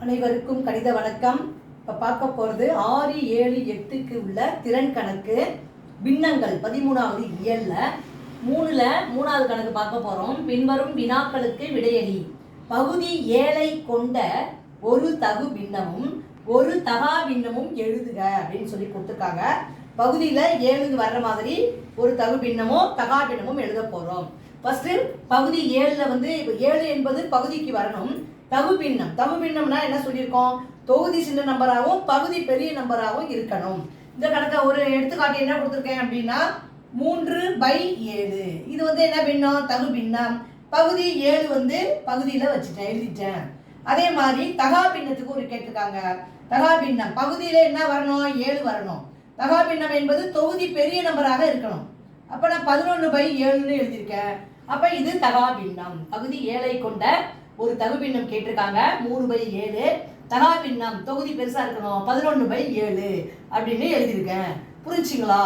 அனைவருக்கும் கணித வணக்கம். இப்போ பார்க்க போகிறது 6, 7, 8க்கு உள்ள திறன் கணக்கு பின்னங்கள் 13வது இயலில் 3வது கணக்கு பார்க்க போகிறோம். பின்வரும் வினாக்களுக்கு விடையளி. பகுதி 7ஐ கொண்ட ஒரு தகு பின்னமும் ஒரு தகா பின்னமும் எழுதுக அப்படின்னு சொல்லி கொடுத்துருக்காங்க. பகுதியில் 7க்கு வர்ற மாதிரி ஒரு தகு பின்னமும் தகா பின்னமும் எழுத போகிறோம். ஃபர்ஸ்ட் பகுதி 7ல் வந்து 7 என்பது பகுதிக்கு வரணும். தகு பின்னம்னா என்ன சொல்லியிருக்கோம்? தொகுதி சின்ன நம்பராகவும் பகுதி பெரிய நம்பராகவும் இருக்கணும். இந்த கணக்கை ஒரு எடுத்துக்காட்டு என்ன கொடுத்துருக்கேன் அப்படின்னா 3/7. இது வந்து என்ன பின்னம்? தகு பின்னம். பகுதி 7 வந்து பகுதியில் வச்சுட்டேன், எழுதிட்டேன். அதே மாதிரி தகா பின்னத்துக்கு ஒரு கேட்டிருக்காங்க. தகா பின்னம் பகுதியில் என்ன வரணும்? 7 வரணும். தகா பின்னம் என்பது தொகுதி பெரிய நம்பராக இருக்கணும். அப்போ நான் 11/7ன்னு எழுதியிருக்கேன். அப்போ இது தகா பின்னம். பகுதி 7ஐ கொண்ட ஒரு தகு பின்னம் கேட்டிருக்காங்க. 3/7. தகா பின்னம் தொகுதி பெருசா இருக்கணும், 11/7 அப்படின்னு எழுதியிருக்கேன். புரிஞ்சுங்களா?